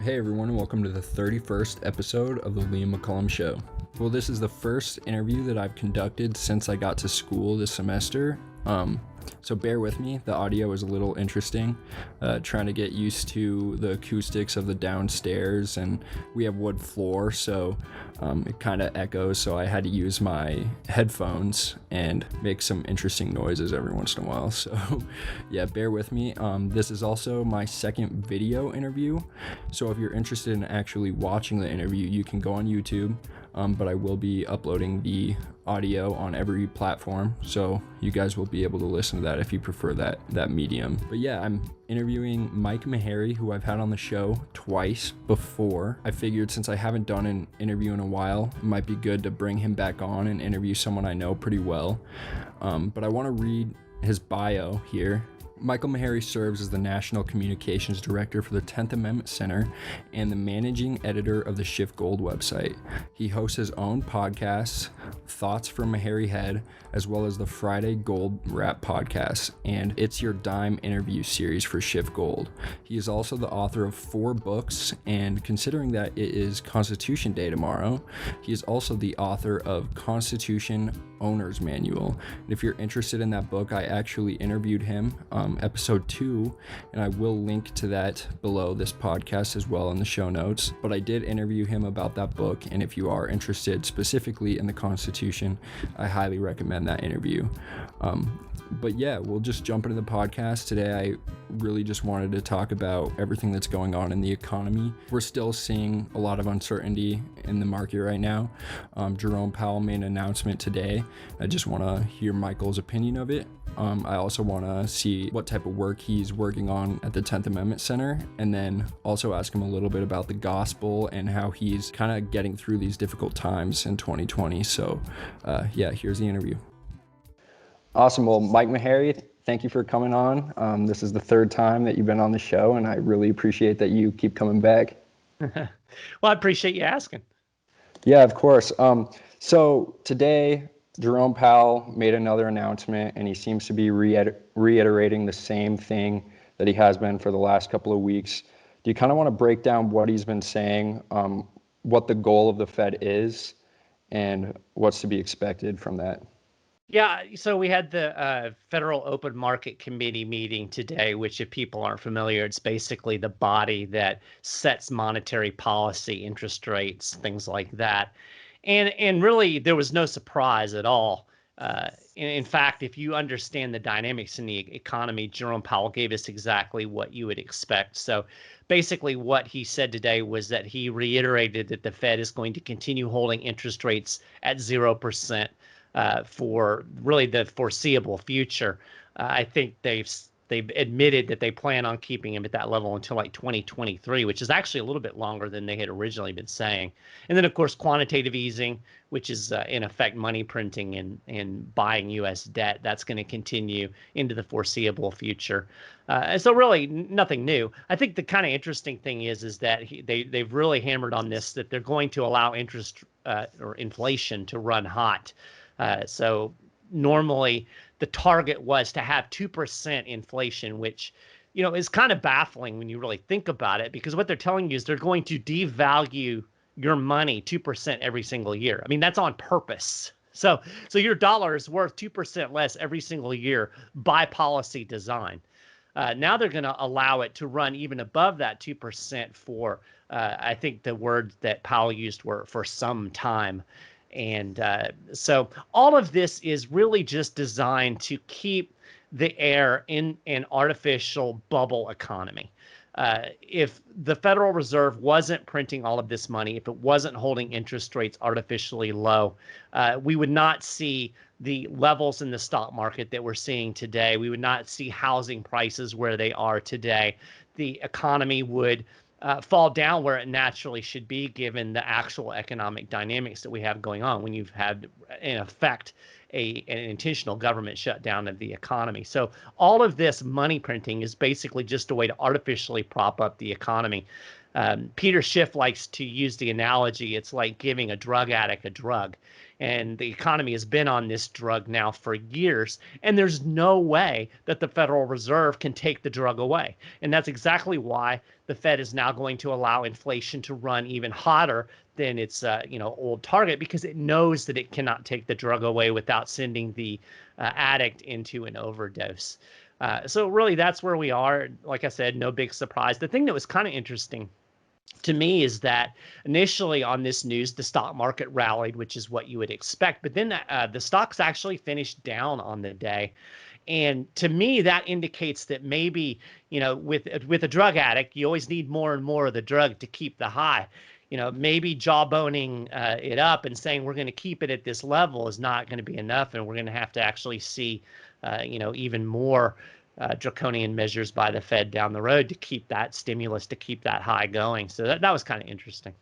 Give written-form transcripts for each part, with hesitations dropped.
Hey everyone, and welcome to the 31st episode of the Liam McCollum Show. Well, this is the first interview that I've conducted since I got to school this semester. So bear with me, the audio is a little interesting, trying to get used to the acoustics of the downstairs, and we have wood floor, so it kind of echoes, so I had to use my headphones and make some interesting noises every once in a while. So yeah, bear with me. This is also my second video interview, so if you're interested in actually watching the interview, you can go on YouTube, but I will be uploading the audio on every platform, so you guys will be able to listen to that if you prefer that medium. But yeah, I'm interviewing Mike Maharrey, who I've had on the show twice before. I figured since I haven't done an interview in a while, it might be good to bring him back on and interview someone I know pretty well. But I want to read his bio here. Michael Maharrey serves as the National Communications Director for the 10th Amendment Center and the Managing Editor of the Shift Gold website. He hosts his own podcasts, Thoughts from Maharrey Head, as well as the Friday Gold Wrap podcast and It's Your Dime interview series for Shift Gold. He is also the author of 4 books, and considering that it is Constitution Day tomorrow, he is also the author of Constitution Owner's Manual. And if you're interested in that book, I actually interviewed him, episode 2, and I will link to that below this podcast as well in the show notes. But I did interview him about that book, and if you are interested specifically in the Constitution, I highly recommend that interview. But yeah, we'll just jump into the podcast. Today, I really just wanted to talk about everything that's going on in the economy. We're still seeing a lot of uncertainty in the market right now. Jerome Powell made an announcement today. I just want to hear Michael's opinion of it. I also want to see what type of work he's working on at the 10th Amendment Center, and then also ask him a little bit about the gospel and how he's kind of getting through these difficult times in 2020. So yeah, here's the interview. Awesome. Well, Mike Maharrey, thank you for coming on. This is the 3rd time that you've been on the show, and I really appreciate that you keep coming back. Well, I appreciate you asking. Yeah, of course. So today, Jerome Powell made another announcement, and he seems to be reiterating the same thing that he has been for the last couple of weeks. Do you kind of want to break down what he's been saying, what the goal of the Fed is, and what's to be expected from that? Yeah, so we had the Federal Open Market Committee meeting today, which if people aren't familiar, it's basically the body that sets monetary policy, interest rates, things like that. And really, there was no surprise at all. In fact, if you understand the dynamics in the economy, Jerome Powell gave us exactly what you would expect. So basically what he said today was that he reiterated that the Fed is going to continue holding interest rates at 0%. For really the foreseeable future. I think they've admitted that they plan on keeping him at that level until like 2023, which is actually a little bit longer than they had originally been saying. And then, of course, quantitative easing, which is in effect money printing and buying U.S. debt, that's going to continue into the foreseeable future. And so really nothing new. I think the kind of interesting thing is that they've really hammered on this, that they're going to allow interest or inflation to run hot. So normally the target was to have 2% inflation, which, is kind of baffling when you really think about it, because what they're telling you is they're going to devalue your money 2% every single year. I mean, that's on purpose. So your dollar is worth 2% less every single year by policy design. Now they're going to allow it to run even above that 2% for, I think the word that Powell used were for some time. And so all of this is really just designed to keep the air in an artificial bubble economy. If the Federal Reserve wasn't printing all of this money, if it wasn't holding interest rates artificially low, we would not see the levels in the stock market that we're seeing today. We would not see housing prices where they are today. The economy would fall down where it naturally should be, given the actual economic dynamics that we have going on when you've had, in effect, an intentional government shutdown of the economy. So all of this money printing is basically just a way to artificially prop up the economy. Peter Schiff likes to use the analogy, it's like giving a drug addict a drug. And the economy has been on this drug now for years, and there's no way that the Federal Reserve can take the drug away. And that's exactly why the Fed is now going to allow inflation to run even hotter than its old target, because it knows that it cannot take the drug away without sending the addict into an overdose. So really, that's where we are. Like I said, no big surprise. The thing that was kind of interesting to me is that initially on this news, the stock market rallied, which is what you would expect. But then the stocks actually finished down on the day. And to me, that indicates that maybe, with a drug addict, you always need more and more of the drug to keep the high. Maybe jawboning it up and saying we're going to keep it at this level is not going to be enough, and we're going to have to actually see, even more draconian measures by the Fed down the road to keep that stimulus, to keep that high going. So that was kind of interesting.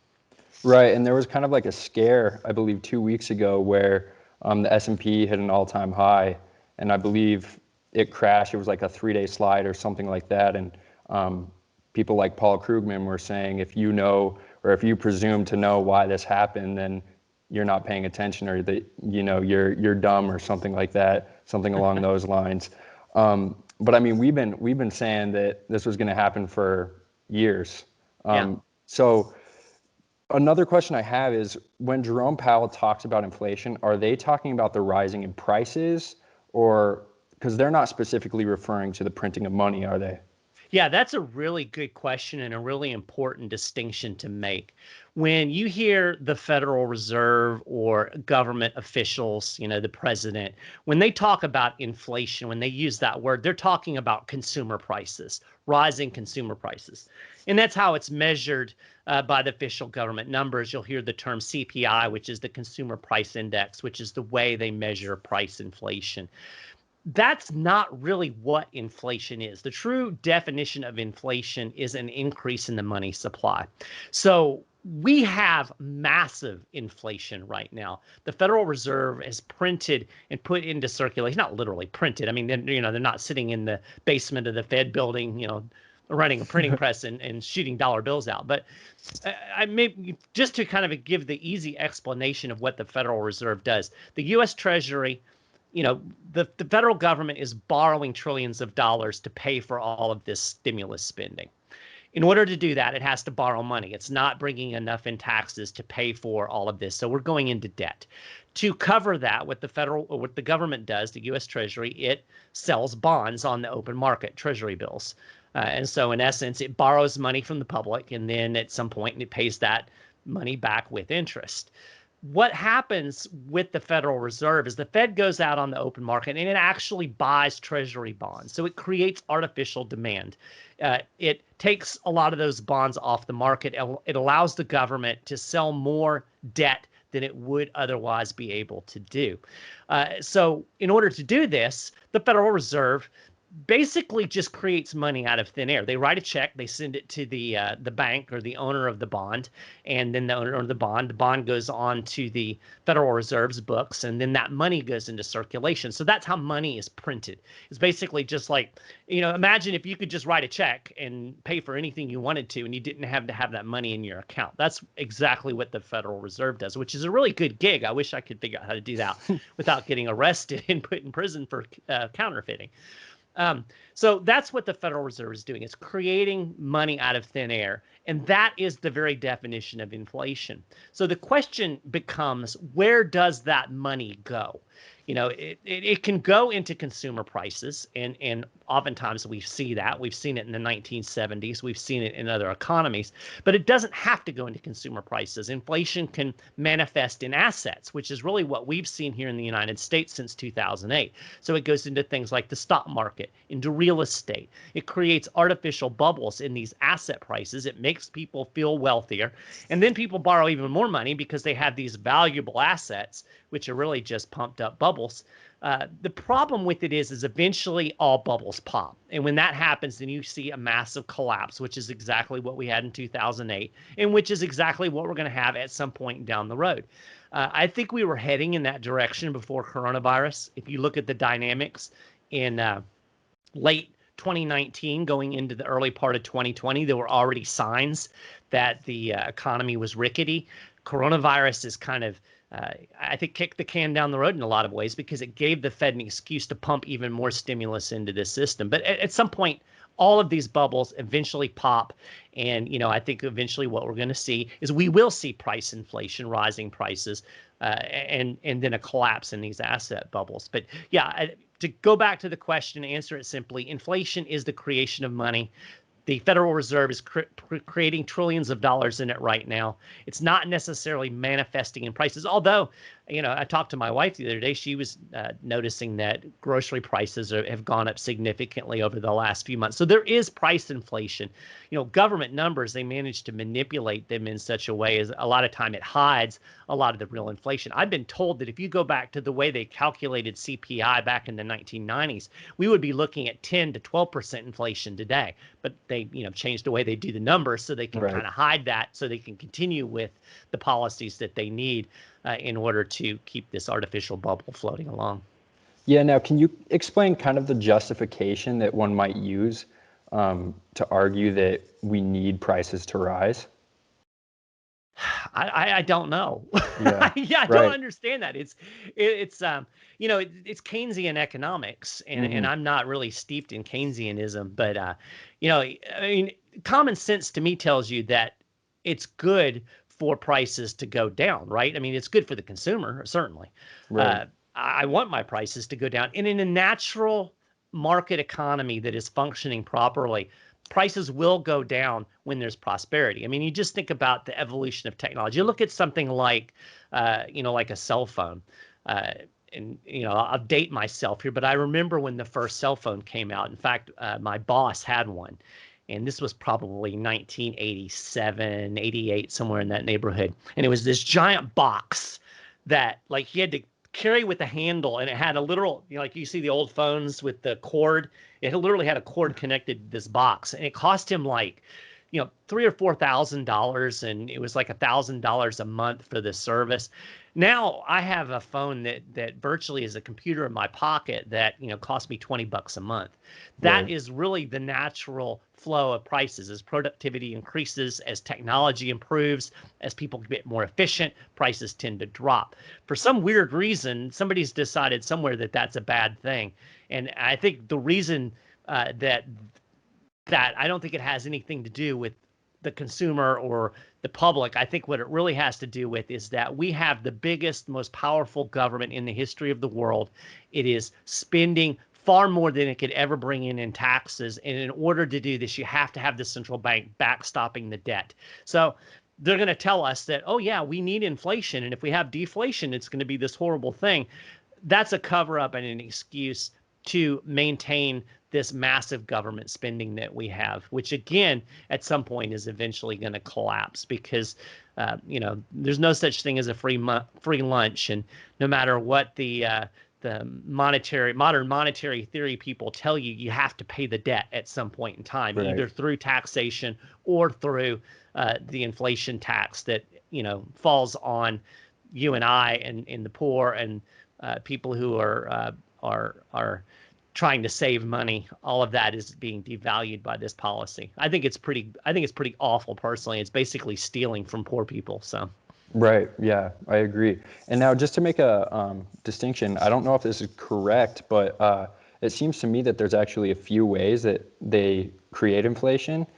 Right, and there was kind of like a scare, I believe, 2 weeks ago where the S&P hit an all-time high, and I believe it crashed. It was like a 3-day slide or something like that, and people like Paul Krugman were saying, if you know, or if you presume to know why this happened, then you're not paying attention, or that you're dumb, or something like that, something along those lines. But I mean, we've been saying that this was going to happen for years. Yeah. So another question I have is, when Jerome Powell talks about inflation, are they talking about the rising in prices, or because they're not specifically referring to the printing of money, are they? Yeah, that's a really good question and a really important distinction to make. When you hear the Federal Reserve or government officials, the president, when they talk about inflation, when they use that word, they're talking about consumer prices, rising consumer prices. And that's how it's measured by the official government numbers. You'll hear the term CPI, which is the Consumer Price Index, which is the way they measure price inflation. That's not really what inflation is. The true definition of inflation is an increase in the money supply. So we have massive inflation right now. The Federal Reserve has printed and put into circulation, not literally printed. I mean, they're not sitting in the basement of the Fed building, running a printing press and shooting dollar bills out. But I may just to kind of give the easy explanation of what the Federal Reserve does. The U.S. Treasury, the federal government is borrowing trillions of dollars to pay for all of this stimulus spending. In order to do that, it has to borrow money. It's not bringing enough in taxes to pay for all of this. So we're going into debt. To cover that, what the government does, the U.S. Treasury, it sells bonds on the open market, Treasury bills. And so in essence, it borrows money from the public, and then at some point it pays that money back with interest. What happens with the Federal Reserve is the Fed goes out on the open market and it actually buys Treasury bonds. So it creates artificial demand. It takes a lot of those bonds off the market. It allows the government to sell more debt than it would otherwise be able to do. So in order to do this, the Federal Reserve basically just creates money out of thin air. They write a check, they send it to the bank or the owner of the bond, and then the owner of the bond goes on to the Federal Reserve's books, and then that money goes into circulation. So that's how money is printed. It's basically just like, imagine if you could just write a check and pay for anything you wanted to, and you didn't have to have that money in your account. That's exactly what the Federal Reserve does, which is a really good gig. I wish I could figure out how to do that without getting arrested and put in prison for counterfeiting. So that's what the Federal Reserve is doing. It's creating money out of thin air. And that is the very definition of inflation. So the question becomes, where does that money go? It can go into consumer prices, and oftentimes we see that. We've seen it in the 1970s. We've seen it in other economies, but it doesn't have to go into consumer prices. Inflation can manifest in assets, which is really what we've seen here in the United States since 2008. So it goes into things like the stock market, into real estate. It creates artificial bubbles in these asset prices. It makes people feel wealthier, and then people borrow even more money because they have these valuable assets, which are really just pumped up bubbles. The problem with it is eventually all bubbles pop. And when that happens, then you see a massive collapse, which is exactly what we had in 2008, and which is exactly what we're going to have at some point down the road. I think we were heading in that direction before coronavirus. If you look at the dynamics in late 2019 going into the early part of 2020, there were already signs that the economy was rickety. Coronavirus is kind of I think kicked the can down the road in a lot of ways because it gave the Fed an excuse to pump even more stimulus into this system. But at some point, all of these bubbles eventually pop. And, I think eventually what we're going to see is we will see price inflation, rising prices, and then a collapse in these asset bubbles. But yeah, to go back to the question, answer it simply, inflation is the creation of money. The Federal Reserve is creating trillions of dollars in it right now. It's not necessarily manifesting in prices, although, I talked to my wife the other day. She was noticing that grocery prices have gone up significantly over the last few months. So there is price inflation. Government numbers, they manage to manipulate them in such a way as a lot of time it hides a lot of the real inflation. I've been told that if you go back to the way they calculated CPI back in the 1990s, we would be looking at 10 to 12% inflation today. But they, changed the way they do the numbers so they can kind of hide that, so they can continue with the policies that they need in order to keep this artificial bubble floating along. Yeah. Now, can you explain kind of the justification that one might use to argue that we need prices to rise? I don't know. Yeah. I don't understand that. It's Keynesian economics, and I'm not really steeped in Keynesianism, but I mean, common sense to me tells you that it's good for prices to go down, right? I mean, it's good for the consumer, certainly. Right. I want my prices to go down, and in a natural market economy that is functioning properly, prices will go down when there's prosperity. I mean, you just think about the evolution of technology. You look at something like, like a cell phone. And, I'll date myself here, but I remember when the first cell phone came out. In fact, my boss had one. And this was probably 1987, 88, somewhere in that neighborhood. And it was this giant box that, like, he had to carry with a handle, and it had a literal, like you see the old phones with the cord. It literally had a cord connected to this box, and it cost him like, $3,000 or $4,000, and it was like $1,000 a month for the service. Now I have a phone that virtually is a computer in my pocket that costs me $20 a month. That is really the natural flow of prices. As productivity increases, as technology improves, as people get more efficient, prices tend to drop. For some weird reason, somebody's decided somewhere that that's a bad thing, and I think the reason that I don't think it has anything to do with the consumer or the public. I think what it really has to do with is that we have the biggest, most powerful government in the history of the world. It is spending far more than it could ever bring in taxes. And in order to do this, you have to have the central bank backstopping the debt. So they're going to tell us that, oh, yeah, we need inflation. And if we have deflation, it's going to be this horrible thing. That's a cover up and an excuse to maintain this massive government spending that we have, which again, at some point is eventually going to collapse because, there's no such thing as a free lunch. And no matter what the modern monetary theory people tell you, you have to pay the debt at some point in time, either through taxation or through the inflation tax that, falls on you and I and the poor and people who are trying to save money. All of that is being devalued by this policy. I think it's pretty awful personally. It's basically stealing from poor people. So. Right. Yeah, I agree. And now just to make a distinction, I don't know if this is correct, but it seems to me that there's actually a few ways that they create inflation.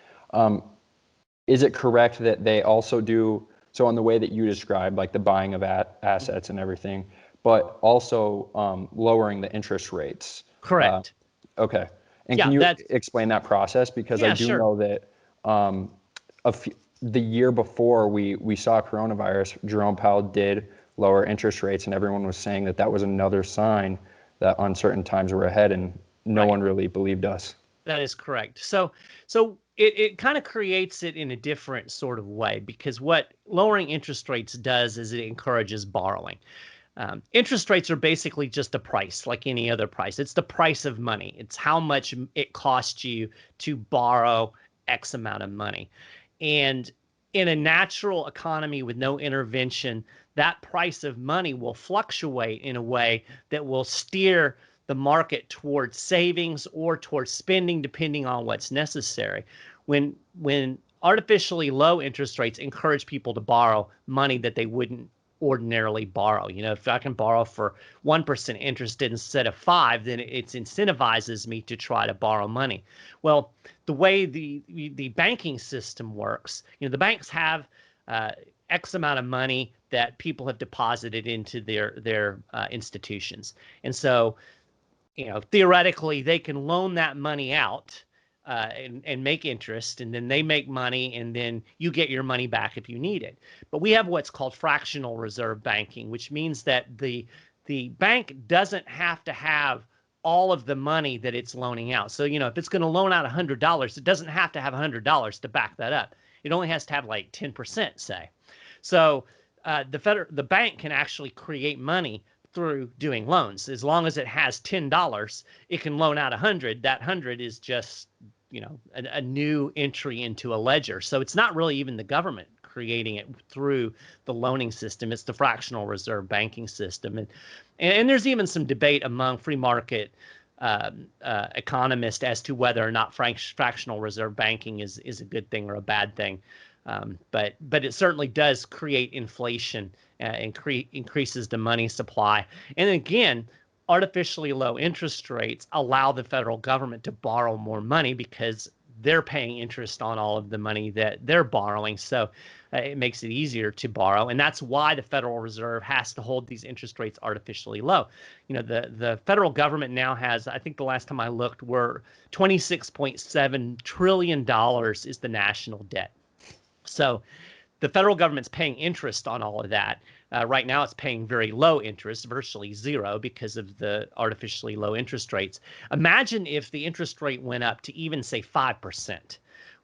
Is it correct that they also do, so in the way that you described, like the buying of assets and everything, but also lowering the interest rates? Correct. Okay. And can you explain that process? Because I do know that the year before we saw coronavirus, Jerome Powell did lower interest rates, and everyone was saying that was another sign that uncertain times were ahead, and no one really believed us. That is correct. So it kind of creates it in a different sort of way, because what lowering interest rates does is it encourages borrowing. Interest rates are basically just a price, like any other price. It's the price of money. It's how much it costs you to borrow X amount of money. And in a natural economy with no intervention, that price of money will fluctuate in a way that will steer the market towards savings or towards spending, depending on what's necessary. When artificially low interest rates encourage people to borrow money that they wouldn't ordinarily borrow. If I can borrow for 1% interest instead of 5, then it incentivizes me to try to borrow money. Well, the way the banking system works, the banks have X amount of money that people have deposited into their institutions, and so theoretically they can loan that money out and make interest, and then they make money, and then you get your money back if you need it. But we have what's called fractional reserve banking, which means that the bank doesn't have to have all of the money that it's loaning out. So, if it's going to loan out $100, it doesn't have to have $100 to back that up. It only has to have like 10%, say. So the bank can actually create money through doing loans. As long as it has $10, it can loan out 100. That 100 is just a new entry into a ledger. So it's not really even the government creating it through the loaning system. It's the fractional reserve banking system. And there's even some debate among free market economists as to whether or not fractional reserve banking is a good thing or a bad thing. But it certainly does create inflation and increases the money supply. And again, artificially low interest rates allow the federal government to borrow more money because they're paying interest on all of the money that they're borrowing. So it makes it easier to borrow. And that's why the Federal Reserve has to hold these interest rates artificially low. The federal government now has, I think the last time I looked, we're $26.7 trillion is the national debt. So the federal government's paying interest on all of that. Right now, it's paying very low interest, virtually zero, because of the artificially low interest rates. Imagine if the interest rate went up to even, say, 5%.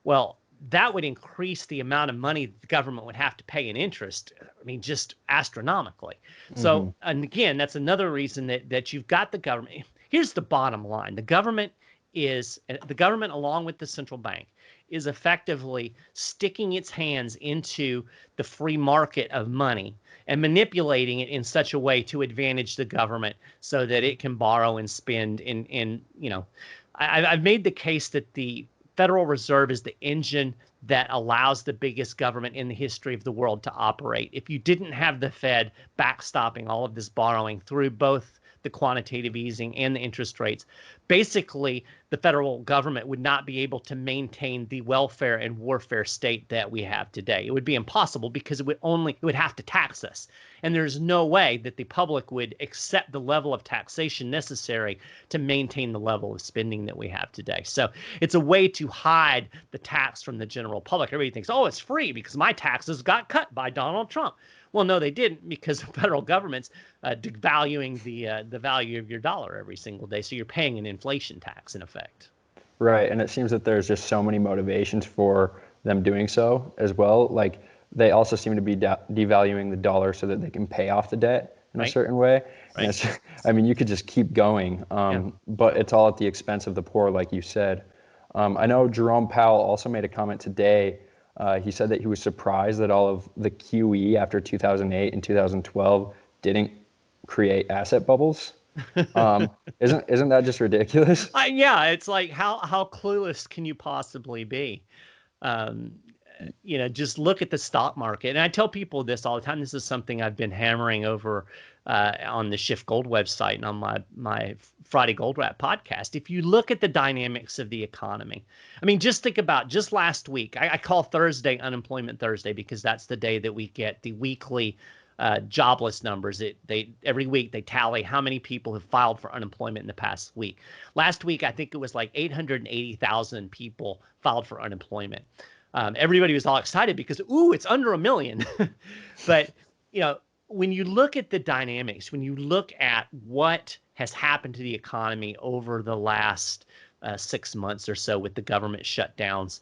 Well, that would increase the amount of money the government would have to pay in interest. I mean, just astronomically. So, and again, that's another reason that you've got the government. Here's the bottom line. The government, along with the central bank, is effectively sticking its hands into the free market of money and manipulating it in such a way to advantage the government so that it can borrow and spend I've made the case that the Federal Reserve is the engine that allows the biggest government in the history of the world to operate. If you didn't have the Fed backstopping all of this borrowing through both the quantitative easing and the interest rates, basically the federal government would not be able to maintain the welfare and warfare state that we have today. It would be impossible because it would have to tax us. And there's no way that the public would accept the level of taxation necessary to maintain the level of spending that we have today. So it's a way to hide the tax from the general public. Everybody thinks, oh, it's free because my taxes got cut by Donald Trump. Well, no, they didn't, because the federal government's devaluing the value of your dollar every single day. So you're paying an inflation tax in effect. Right. And it seems that there's just so many motivations for them doing so as well. Like they also seem to be devaluing the dollar so that they can pay off the debt in a certain way. Right. And I mean, you could just keep going, but it's all at the expense of the poor, like you said. I know Jerome Powell also made a comment today. He said that he was surprised that all of the QE after 2008 and 2012 didn't create asset bubbles. Isn't that just ridiculous? Yeah, it's like how clueless can you possibly be? Just look at the stock market. And I tell people this all the time. This is something I've been hammering over on the Shift Gold website and on my Friday Gold Wrap podcast. If you look at the dynamics of the economy, I mean, just think about just last week. I call Thursday Unemployment Thursday because that's the day that we get the weekly jobless numbers. Every week they tally how many people have filed for unemployment in the past week. Last week, I think it was like 880,000 people filed for unemployment. Everybody was all excited because, it's under 1 million. But, when you look at the dynamics, when you look at what has happened to the economy over the last 6 months or so with the government shutdowns,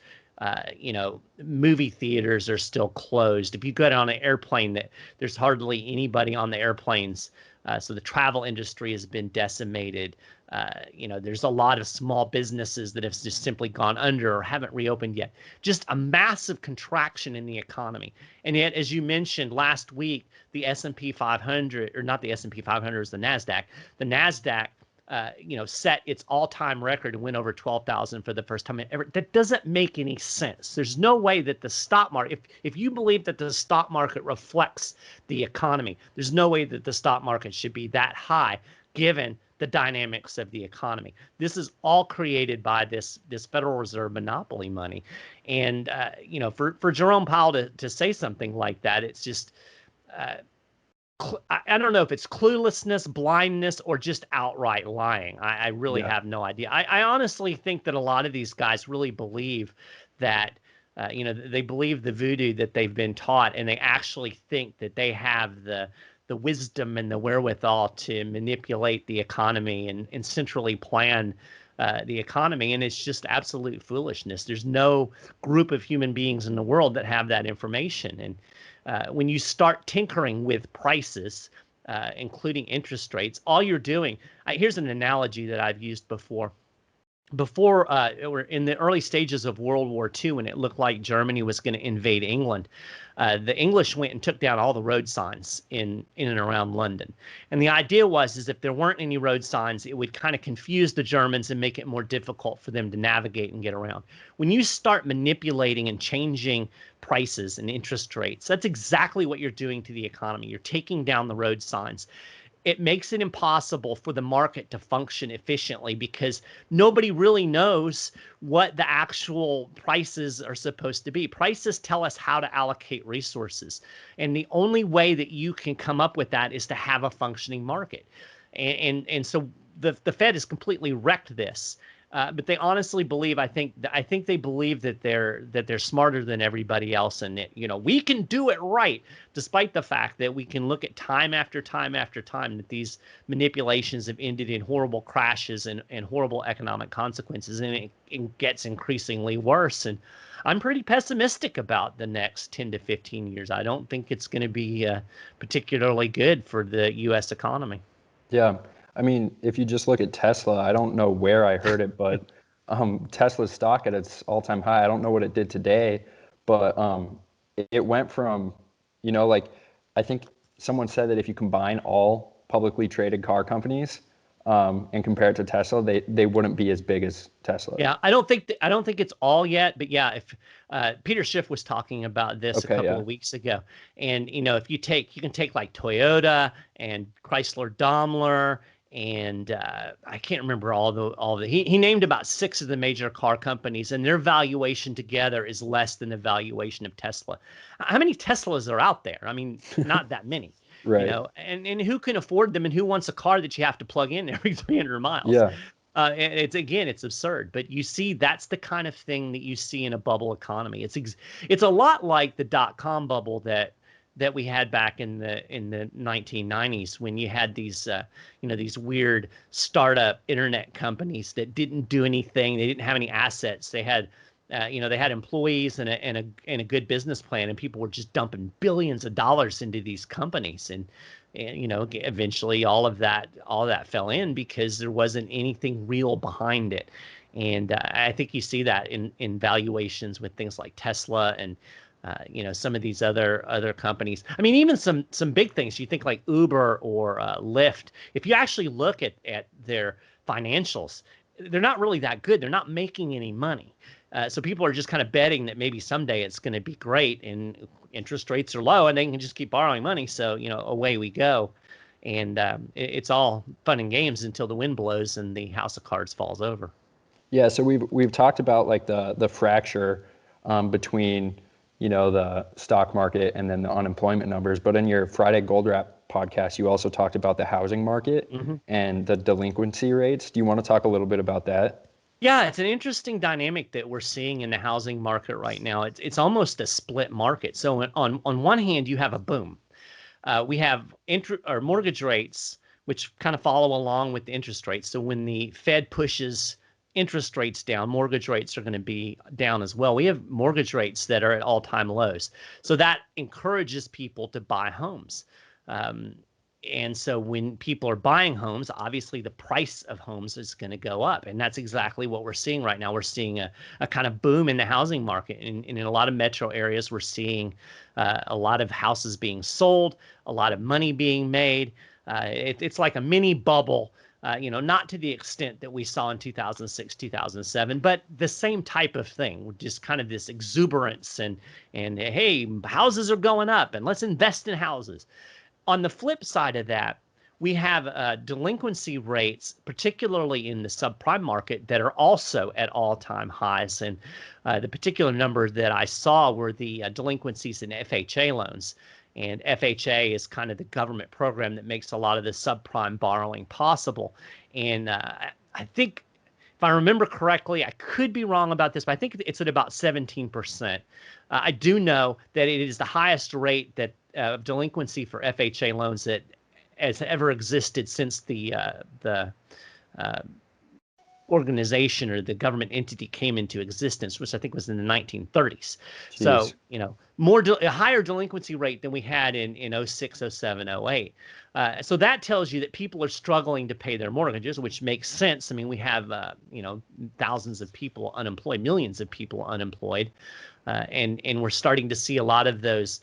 movie theaters are still closed. If you go on an airplane, there's hardly anybody on the airplanes. So the travel industry has been decimated. There's a lot of small businesses that have just simply gone under or haven't reopened yet. Just a massive contraction in the economy. And yet, as you mentioned last week, the S&P 500, or not the S&P 500, is the NASDAQ. The NASDAQ set its all-time record and went over 12,000 for the first time ever. That doesn't make any sense. There's no way that the stock market, if you believe that the stock market reflects the economy, there's no way that the stock market should be that high given the dynamics of the economy. This is all created by this Federal Reserve monopoly money. And, for Jerome Powell to say something like that, it's just, I don't know if it's cluelessness, blindness, or just outright lying. I really have no idea. I honestly think that a lot of these guys really believe that, they believe the voodoo that they've been taught, and they actually think that they have the wisdom and the wherewithal to manipulate the economy and centrally plan the economy. And it's just absolute foolishness. There's no group of human beings in the world that have that information. And when you start tinkering with prices, including interest rates, all you're doing, here's an analogy that I've used before. Before we're in the early stages of World War II, when it looked like Germany was going to invade England, the English went and took down all the road signs in and around London. And the idea is if there weren't any road signs, it would kind of confuse the Germans and make it more difficult for them to navigate and get around. When you start manipulating and changing prices and interest rates, that's exactly what you're doing to the economy. You're taking down the road signs. It makes it impossible for the market to function efficiently because nobody really knows what the actual prices are supposed to be. Prices tell us how to allocate resources. And the only way that you can come up with that is to have a functioning market. And so the Fed has completely wrecked this. But they honestly believe, I think they believe that they're smarter than everybody else, and that, we can do it right, despite the fact that we can look at time after time after time that these manipulations have ended in horrible crashes and horrible economic consequences, and it gets increasingly worse. And I'm pretty pessimistic about the next 10 to 15 years. I don't think it's going to be particularly good for the U.S. economy. Yeah. I mean, if you just look at Tesla, I don't know where I heard it, but Tesla's stock at its all-time high, I don't know what it did today, but it went from, I think someone said that if you combine all publicly traded car companies and compare it to Tesla, they wouldn't be as big as Tesla. Yeah, I don't think it's all yet, but yeah, if Peter Schiff was talking about this a couple of weeks ago, and if you can take like Toyota and Chrysler Daimler, and I can't remember all the he named about 6 of the major car companies, and their valuation together is less than the valuation of Tesla. How many Teslas are out there? I mean, not that many. Right. And who can afford them, and who wants a car that you have to plug in every 300 miles? Yeah. It's absurd, but you see, that's the kind of thing that you see in a bubble economy. It's a lot like the dot-com bubble that we had back in the 1990s, when you had these these weird startup internet companies that didn't do anything. They didn't have any assets. They had they had employees and a good business plan, and people were just dumping billions of dollars into these companies, and eventually all of that fell in because there wasn't anything real behind it. And I think you see that in valuations with things like Tesla and some of these other companies. I mean, even some big things. You think like Uber or Lyft. If you actually look at their financials, they're not really that good. They're not making any money. So people are just kind of betting that maybe someday it's going to be great, and interest rates are low and they can just keep borrowing money. So, away we go. And it's all fun and games until the wind blows and the house of cards falls over. Yeah. So we've talked about like the fracture between, the stock market and then the unemployment numbers. But in your Friday Gold Wrap podcast, you also talked about the housing market and the delinquency rates. Do you want to talk a little bit about that? Yeah, it's an interesting dynamic that we're seeing in the housing market right now. It's almost a split market. So on one hand, you have a boom. We have mortgage rates, which kind of follow along with the interest rates. So when the Fed pushes interest rates down, mortgage rates are going to be down as well. We have mortgage rates that are at all-time lows. So that encourages people to buy homes. And so when people are buying homes, obviously the price of homes is going to go up. And that's exactly what we're seeing right now. We're seeing a kind of boom in the housing market. And in a lot of metro areas, we're seeing a lot of houses being sold, a lot of money being made. It's like a mini bubble Not to the extent that we saw in 2006, 2007, but the same type of thing, just kind of this exuberance and hey, houses are going up and let's invest in houses. On the flip side of that, we have delinquency rates, particularly in the subprime market, that are also at all-time highs. And the particular number that I saw were the delinquencies in FHA loans. And FHA is kind of the government program that makes a lot of the subprime borrowing possible. And I think, if I remember correctly, I could be wrong about this, but I think it's at about 17%. I do know that it is the highest rate that of delinquency for FHA loans that has ever existed since the uh, organization or the government entity came into existence, which I think was in the 1930s. Jeez. So, a higher delinquency rate than we had in 06, 07, 08. So that tells you that people are struggling to pay their mortgages, which makes sense. I mean, we have, thousands of people unemployed, millions of people unemployed. And we're starting to see a lot of those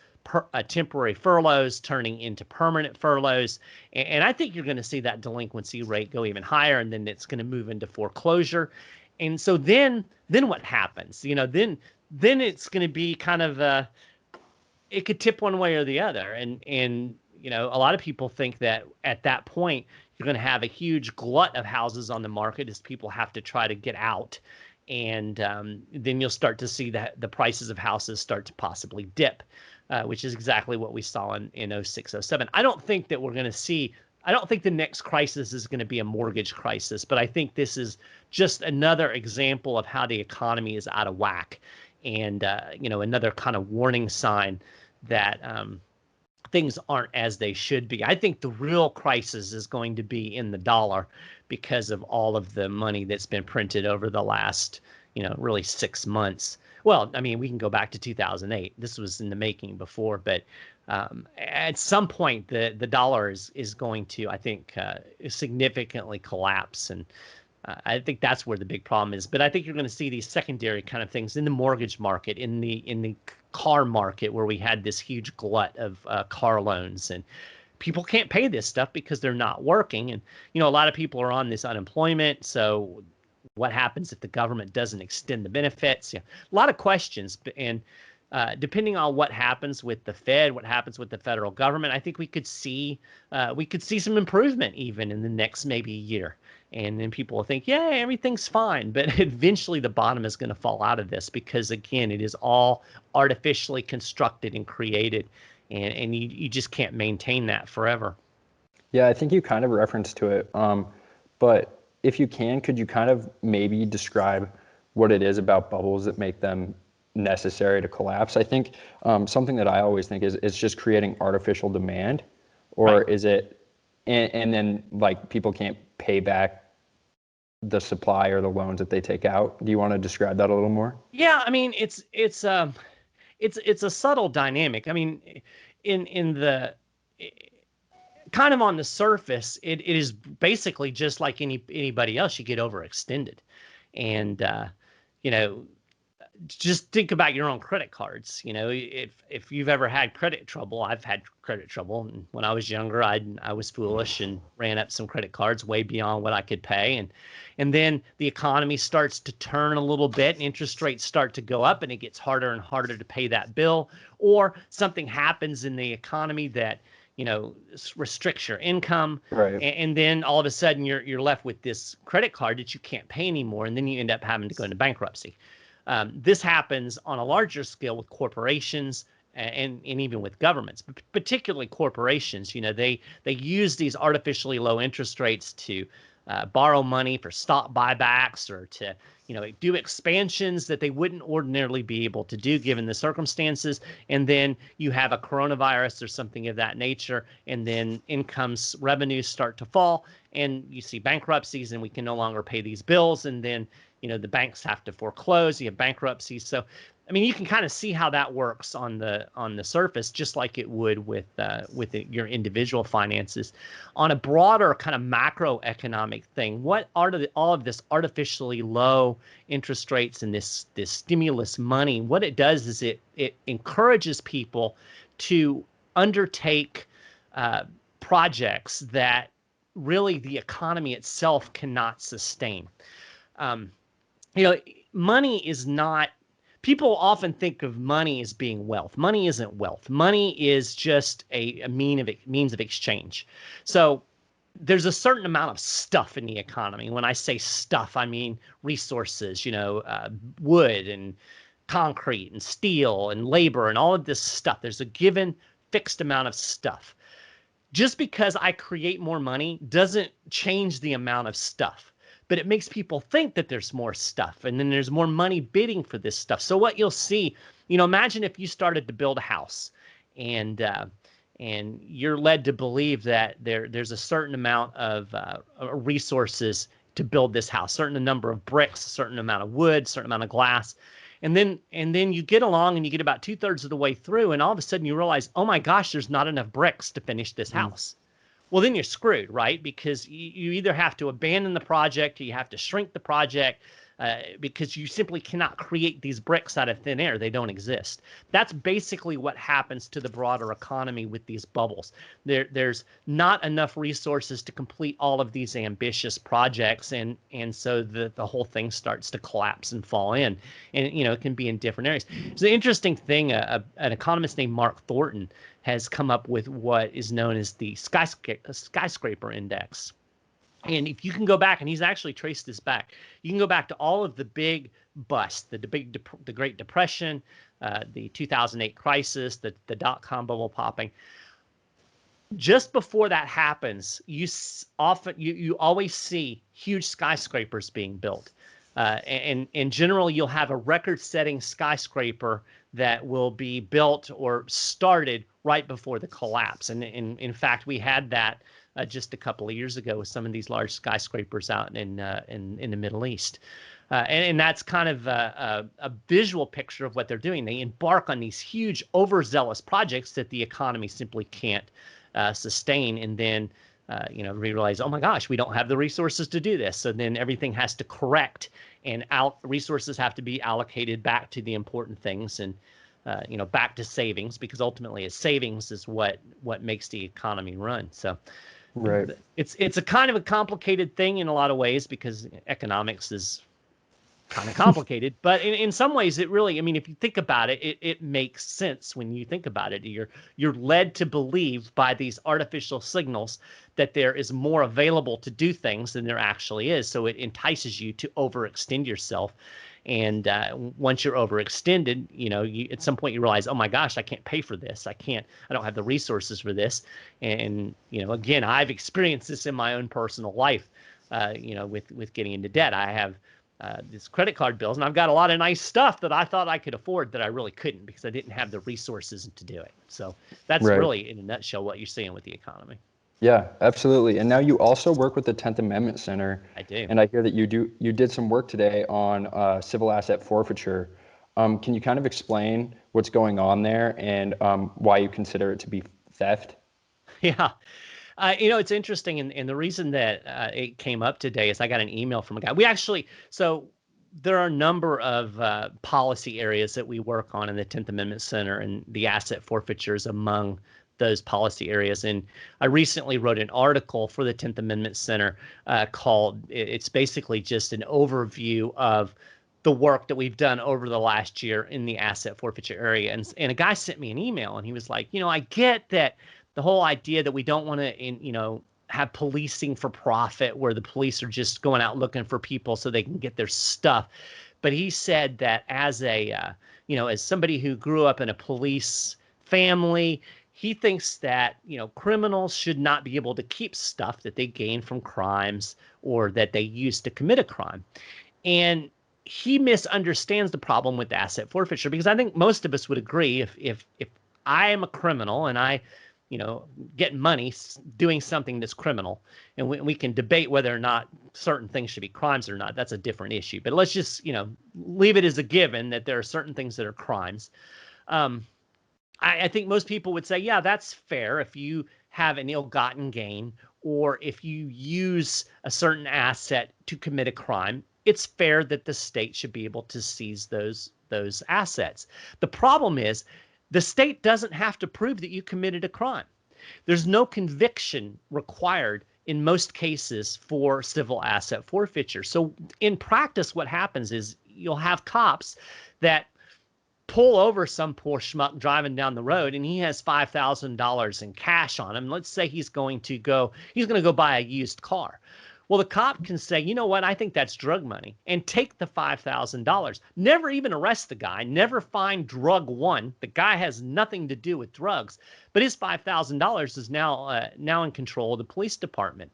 temporary furloughs turning into permanent furloughs. And I think you're going to see that delinquency rate go even higher, and then it's going to move into foreclosure. And so then what happens? Then it's going to be kind of it could tip one way or the other. And a lot of people think that at that point you're going to have a huge glut of houses on the market as people have to try to get out. And then you'll start to see that the prices of houses start to possibly dip. Which is exactly what we saw in 06, 07. I don't think that I don't think the next crisis is going to be a mortgage crisis, but I think this is just another example of how the economy is out of whack, and another kind of warning sign that things aren't as they should be. I think the real crisis is going to be in the dollar because of all of the money that's been printed over the last, really 6 months. Well, I mean, we can go back to 2008. This was in the making before, but at some point, the dollar is going to, I think, significantly collapse, and I think that's where the big problem is. But I think you're going to see these secondary kind of things in the mortgage market, in the car market, where we had this huge glut of car loans, and people can't pay this stuff because they're not working, and a lot of people are on this unemployment, so. What happens if the government doesn't extend the benefits? A lot of questions, and depending on what happens with the Fed, what happens with the federal government, I think we could see some improvement even in the next maybe year. And then people will think, yeah, everything's fine, but eventually the bottom is going to fall out of this because, again, it is all artificially constructed and created, and you just can't maintain that forever. Yeah, I think you kind of referenced to it, but if you can, could you kind of maybe describe what it is about bubbles that make them necessary to collapse? I think something that I always think is it's just creating artificial demand, or Right. is it, and then like people can't pay back the supply or the loans that they take out. Do you want to describe that a little more? Yeah, I mean, it's a subtle dynamic. I mean, in the kind of on the surface, it is basically just like anybody else. You get overextended, and you know, just think about your own credit cards. If you've ever had credit trouble, I've had credit trouble. And when I was younger, I was foolish and ran up some credit cards way beyond what I could pay, and then the economy starts to turn a little bit, and interest rates start to go up, and it gets harder and harder to pay that bill, or something happens in the economy that restricts your income, Right. and then all of a sudden you're left with this credit card that you can't pay anymore, and then you end up having to go into bankruptcy. This happens on a larger scale with corporations and even with governments, but particularly corporations. They use these artificially low interest rates to borrow money for stock buybacks or to do expansions that they wouldn't ordinarily be able to do given the circumstances. And then you have a coronavirus or something of that nature, and then incomes, revenues start to fall, and you see bankruptcies, and we can no longer pay these bills, and then the banks have to foreclose. You have bankruptcies. So, I mean, you can kind of see how that works on the surface, just like it would with your individual finances. On a broader kind of macroeconomic thing, what are all of this artificially low interest rates and this stimulus money? What it does is it encourages people to undertake projects that really the economy itself cannot sustain. Um, you know, money is not, people often think of money as being wealth. Money isn't wealth. Money is just a means of exchange. So there's a certain amount of stuff in the economy. When I say stuff, I mean resources, wood and concrete and steel and labor and all of this stuff. There's a given fixed amount of stuff. Just because I create more money doesn't change the amount of stuff, but it makes people think that there's more stuff, and then there's more money bidding for this stuff. So what you'll see, imagine if you started to build a house, and you're led to believe that there's a certain amount of resources to build this house, certain number of bricks, a certain amount of wood, certain amount of glass. And then you get along and you get about 2/3 of the way through, and all of a sudden you realize, oh my gosh, there's not enough bricks to finish this house. Well, then you're screwed, right? Because you either have to abandon the project or you have to shrink the project, because you simply cannot create these bricks out of thin air. They don't exist. That's basically what happens to the broader economy with these bubbles. There's not enough resources to complete all of these ambitious projects, and so the whole thing starts to collapse and fall in. And it can be in different areas. It's an interesting thing. An economist named Mark Thornton has come up with what is known as the skyscraper index. And if you can go back, and he's actually traced this back, you can go back to all of the big busts, the Great Depression, the 2008 crisis, the dot-com bubble popping. Just before that happens, you always see huge skyscrapers being built. And in general, you'll have a record-setting skyscraper that will be built or started right before the collapse. And in fact, we had that just a couple of years ago with some of these large skyscrapers out in the Middle East. And that's kind of a visual picture of what they're doing. They embark on these huge, overzealous projects that the economy simply can't sustain. And then, we realize, oh my gosh, we don't have the resources to do this. So then everything has to correct, and resources have to be allocated back to the important things, and back to savings, because ultimately a savings is what makes the economy run. So Right. It's a kind of a complicated thing in a lot of ways, because economics is kind of complicated, but in some ways it really, if you think about it, it makes sense when you think about it. You're led to believe by these artificial signals that there is more available to do things than there actually is. So it entices you to overextend yourself. And once you're overextended, at some point you realize, oh my gosh, I can't pay for this. I don't have the resources for this. And, again, I've experienced this in my own personal life, with getting into debt. I have these credit card bills, and I've got a lot of nice stuff that I thought I could afford that I really couldn't, because I didn't have the resources to do it. So that's really, in a nutshell, what you're seeing with the economy. Yeah, absolutely. And now you also work with the 10th Amendment Center. I do. And I hear that you did some work today on civil asset forfeiture. Can you kind of explain what's going on there, and why you consider it to be theft? Yeah. It's interesting. And the reason that it came up today is I got an email from a guy. So there are a number of policy areas that we work on in the 10th Amendment Center, and the asset forfeiture is among those policy areas. And I recently wrote an article for the 10th Amendment Center it's basically just an overview of the work that we've done over the last year in the asset forfeiture area. And a guy sent me an email, and he was like, I get that the whole idea that we don't want to, have policing for profit, where the police are just going out looking for people so they can get their stuff. But he said that as as somebody who grew up in a police family, he thinks that, criminals should not be able to keep stuff that they gain from crimes or that they use to commit a crime. And he misunderstands the problem with asset forfeiture, because I think most of us would agree, if I am a criminal and I get money doing something that's criminal, and we can debate whether or not certain things should be crimes or not. That's a different issue. But let's just, leave it as a given that there are certain things that are crimes. I think most people would say, yeah, that's fair if you have an ill-gotten gain, or if you use a certain asset to commit a crime. It's fair that the state should be able to seize those assets. The problem is, the state doesn't have to prove that you committed a crime. There's no conviction required in most cases for civil asset forfeiture. So in practice, what happens is you'll have cops that pull over some poor schmuck driving down the road, and he has $5,000 in cash on him. Let's say he's going to go buy a used car. Well, the cop can say, you know what, I think that's drug money, and take the $5,000. Never even arrest the guy, never find drug one. The guy has nothing to do with drugs, but his $5,000 is now in control of the police department.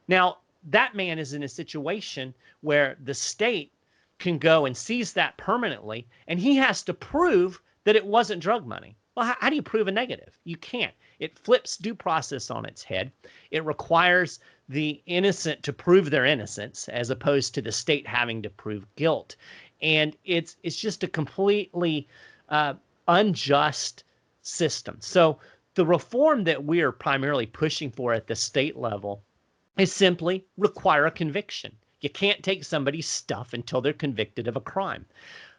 Now, that man is in a situation where the state can go and seize that permanently, and he has to prove that it wasn't drug money. Well, how do you prove a negative? You can't. It flips due process on its head. It requires the innocent to prove their innocence as opposed to the state having to prove guilt. And it's just a completely unjust system. So the reform that we are primarily pushing for at the state level is simply require a conviction. You can't take somebody's stuff until they're convicted of a crime.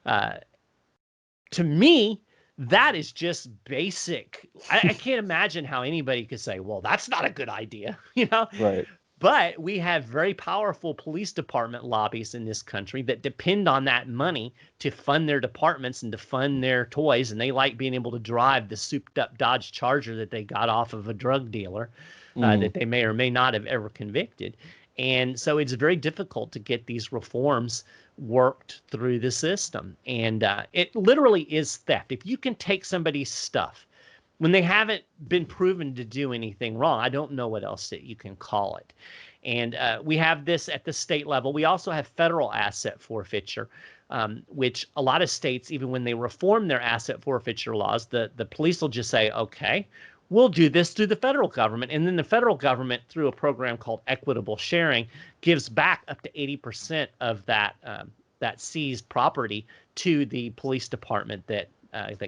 To me, that is just basic. I can't imagine how anybody could say, well, that's not a good idea, you know? Right. But we have very powerful police department lobbies in this country that depend on that money to fund their departments and to fund their toys. And they like being able to drive the souped up Dodge Charger that they got off of a drug dealer that they may or may not have ever convicted. And so it's very difficult to get these reforms worked through the system. And it literally is theft. If you can take somebody's stuff when they haven't been proven to do anything wrong, I don't know what else that you can call it. And we have this at the state level. We also have federal asset forfeiture, which a lot of states, even when they reform their asset forfeiture laws, the police will just say, okay, we'll do this through the federal government. And then the federal government, through a program called equitable sharing, gives back up to 80% of that seized property to the police department that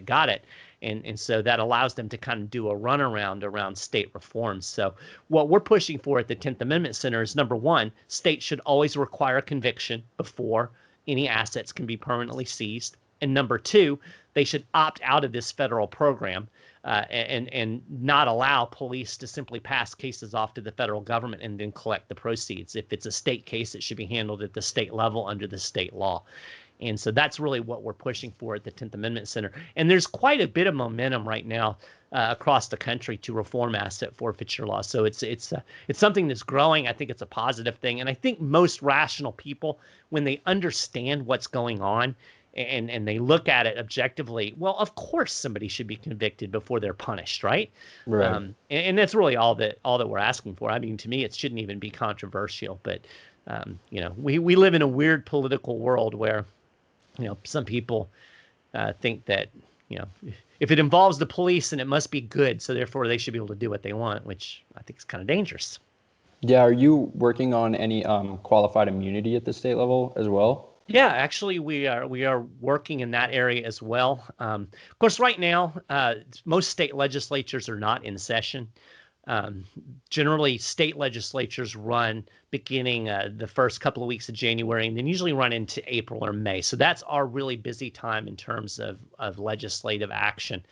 got it. And so that allows them to kind of do a runaround around state reforms. So what we're pushing for at the 10th Amendment Center is, number one, states should always require a conviction before any assets can be permanently seized. And number two, they should opt out of this federal program and not allow police to simply pass cases off to the federal government and then collect the proceeds. If it's a state case, it should be handled at the state level under the state law. And so that's really what we're pushing for at the 10th Amendment Center. And there's quite a bit of momentum right now across the country to reform asset forfeiture laws. So it's something that's growing. I think it's a positive thing. And I think most rational people, when they understand what's going on and they look at it objectively, well, of course somebody should be convicted before they're punished, right? Right. And that's really all that we're asking for. I mean, to me, it shouldn't even be controversial. But we live in a weird political world where some people think that, if it involves the police, then it must be good. So therefore, they should be able to do what they want, which I think is kind of dangerous. Yeah. Are you working on any qualified immunity at the state level as well? Yeah, actually, we are working in that area as well. Of course, right now, most state legislatures are not in session. Generally, state legislatures run beginning the first couple of weeks of January and then usually run into April or May. So that's our really busy time in terms of legislative action.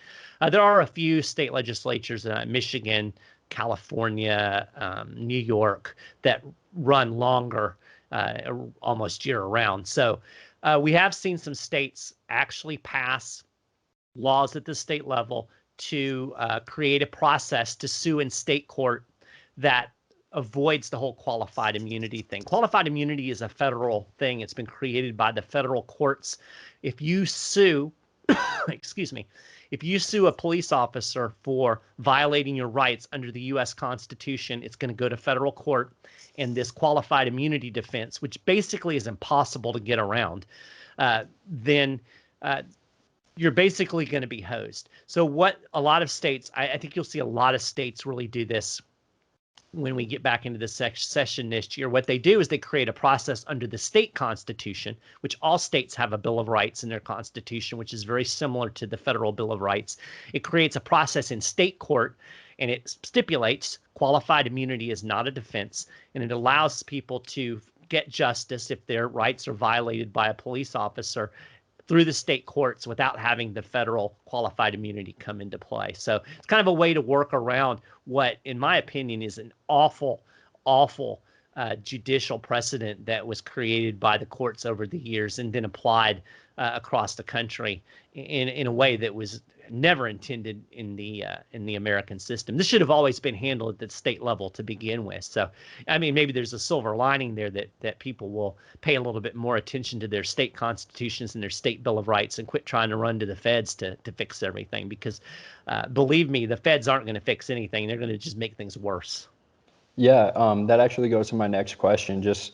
There are a few state legislatures, Michigan, California, New York, that run longer, almost year round. So we have seen some states actually pass laws at the state level to create a process to sue in state court that avoids the whole qualified immunity thing. Qualified immunity is a federal thing. It's been created by the federal courts. If you sue, if you sue a police officer for violating your rights under the U.S. Constitution, it's going to go to federal court, and this qualified immunity defense, which basically is impossible to get around, then you're basically going to be hosed. So what a lot of states, I think you'll see a lot of states really do this when we get back into the session next year. What they do is they create a process under the state constitution, which all states have a Bill of Rights in their constitution, which is very similar to the federal Bill of Rights. It creates a process in state court, and it stipulates qualified immunity is not a defense, and it allows people to get justice if their rights are violated by a police officer through the state courts without having the federal qualified immunity come into play. So it's kind of a way to work around what, in my opinion, is an awful awful judicial precedent that was created by the courts over the years and then applied across the country in a way that was never intended in the American system. This should have always been handled at the state level to begin with. So, I mean, maybe there's a silver lining there that people will pay a little bit more attention to their state constitutions and their state Bill of Rights and quit trying to run to the feds to fix everything. Because believe me, the feds aren't going to fix anything. They're going to just make things worse. Yeah, that actually goes to my next question. Just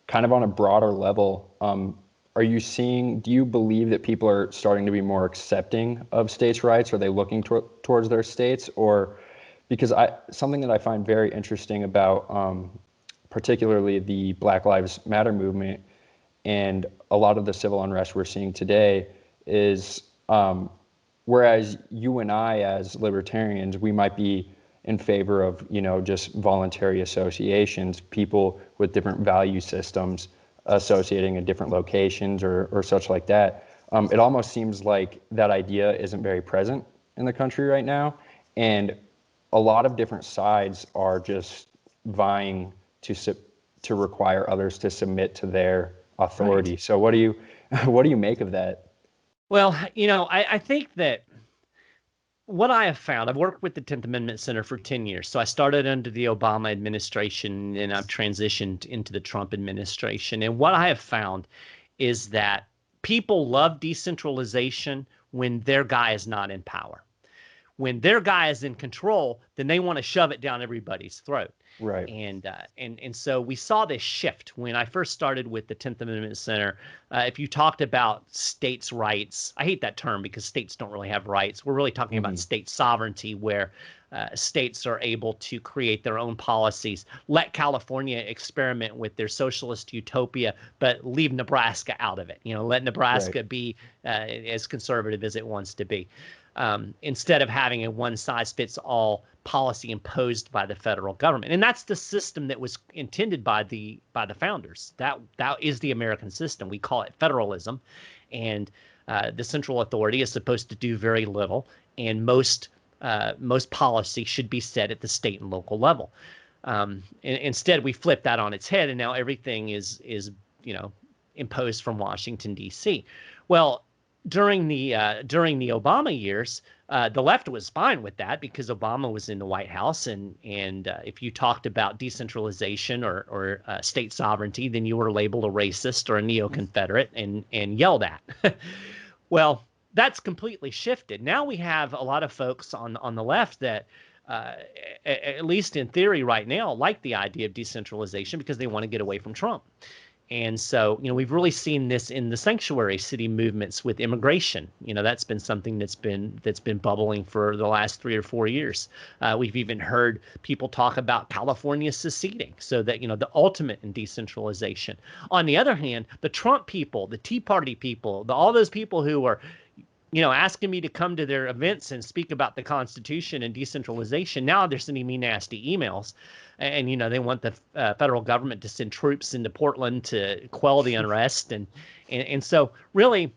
kind of on a broader level, do you believe that people are starting to be more accepting of states' rights? Are they looking towards their states? Or because something that I find very interesting about particularly the Black Lives Matter movement and a lot of the civil unrest we're seeing today is whereas you and I as libertarians, we might be in favor of, just voluntary associations, people with different value systems associating in different locations or such like that. It almost seems like that idea isn't very present in the country right now. And a lot of different sides are just vying to require others to submit to their authority. Right. So what do you make of that? Well, I think that what I have found, I've worked with the 10th Amendment Center for 10 years. So I started under the Obama administration and I've transitioned into the Trump administration. And what I have found is that people love decentralization when their guy is not in power. When their guy is in control, then they want to shove it down everybody's throat. Right. And so we saw this shift when I first started with the 10th Amendment Center. If you talked about states' rights, I hate that term because states don't really have rights. We're really talking about state sovereignty, where states are able to create their own policies. Let California experiment with their socialist utopia, but leave Nebraska out of it. Let Nebraska be as conservative as it wants to be. Instead of having a one-size-fits-all policy imposed by the federal government. And that's the system that was intended by the founders. That is the American system. We call it federalism. And the central authority is supposed to do very little, and most policy should be set at the state and local level. And instead, we flip that on its head, and now everything is imposed from Washington, D.C. Well, during the Obama years, the left was fine with that because Obama was in the White House, and if you talked about decentralization or state sovereignty, then you were labeled a racist or a neo-Confederate and yelled at. Well, that's completely shifted. Now we have a lot of folks on the left that, at least in theory right now, like the idea of decentralization because they want to get away from Trump. And so, we've really seen this in the sanctuary city movements with immigration. That's been something that's been bubbling for the last 3 or 4 years. We've even heard people talk about California seceding, so that, the ultimate in decentralization. On the other hand, the Trump people, the Tea Party people, all those people who are asking me to come to their events and speak about the Constitution and decentralization. Now they're sending me nasty emails, and they want the federal government to send troops into Portland to quell the unrest, and so really,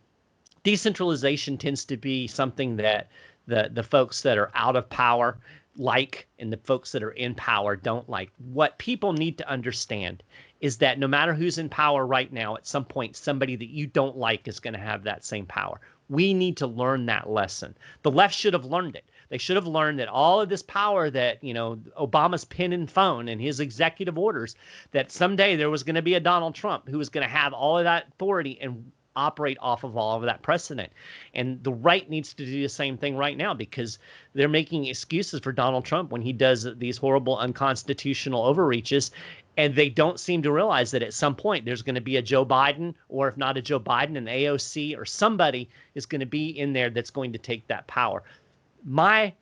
decentralization tends to be something that the folks that are out of power like, and the folks that are in power don't like. What people need to understand is that no matter who's in power right now, at some point, somebody that you don't like is going to have that same power. We need to learn that lesson. The left should have learned it. They should have learned that all of this power that, Obama's pen and phone and his executive orders, that someday there was going to be a Donald Trump who was going to have all of that authority and operate off of all of that precedent. And the right needs to do the same thing right now because they're making excuses for Donald Trump when he does these horrible unconstitutional overreaches. And they don't seem to realize that at some point there's going to be a Joe Biden, or if not a Joe Biden, an AOC, or somebody is going to be in there that's going to take that power. My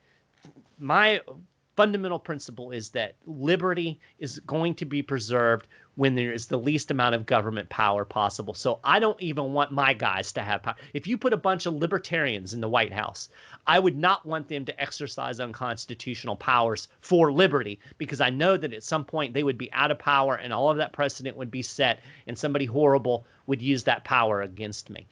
fundamental principle is that liberty is going to be preserved when there is the least amount of government power possible. So I don't even want my guys to have power. If you put a bunch of libertarians in the White House, I would not want them to exercise unconstitutional powers for liberty, because I know that at some point they would be out of power and all of that precedent would be set and somebody horrible would use that power against me.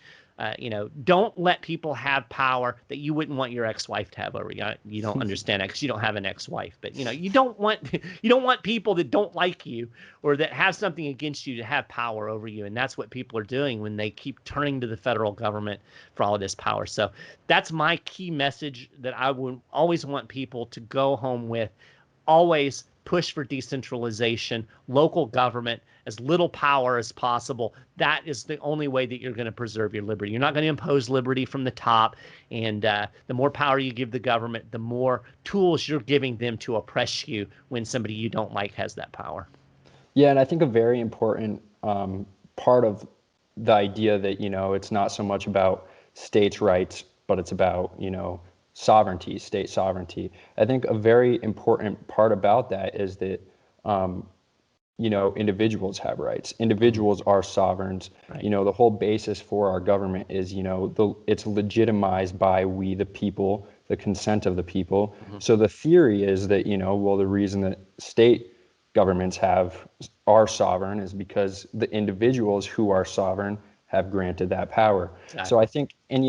Don't let people have power that you wouldn't want your ex-wife to have over you. You don't understand that because you don't have an ex-wife, but you don't want you don't want people that don't like you or that have something against you to have power over you, and that's what people are doing when they keep turning to the federal government for all of this power. So that's my key message that I would always want people to go home with. Always push for decentralization, local government, as little power as possible. That is the only way that you're going to preserve your liberty. You're not going to impose liberty from the top. And the more power you give the government, the more tools you're giving them to oppress you when somebody you don't like has that power. Yeah, and I think a very important part of the idea that, it's not so much about states' rights, but it's about, sovereignty, state sovereignty. I think a very important part about that is that, individuals have rights. Individuals are sovereigns. Right. The whole basis for our government is, it's legitimized by we, the people, the consent of the people. So the theory is that, the reason that state governments are sovereign is because the individuals who are sovereign have granted that power. Exactly. So I think, and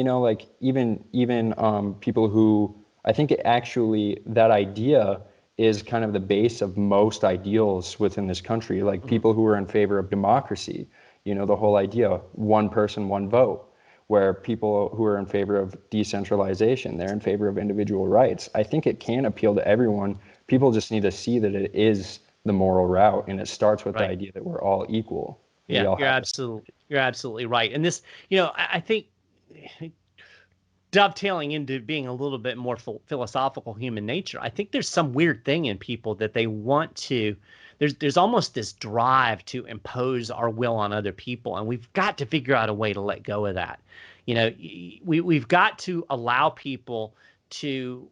even people who, I think that idea is kind of the base of most ideals within this country, like people who are in favor of democracy, the whole idea, one person, one vote, where people who are in favor of decentralization, they're in favor of individual rights. I think it can appeal to everyone. People just need to see that it is the moral route, and it starts with the idea that we're all equal. Yeah, you're absolutely right. And this, I think dovetailing into being a little bit more philosophical human nature, I think there's some weird thing in people that they want to, there's almost this drive to impose our will on other people, and we've got to figure out a way to let go of that. We've got to allow people to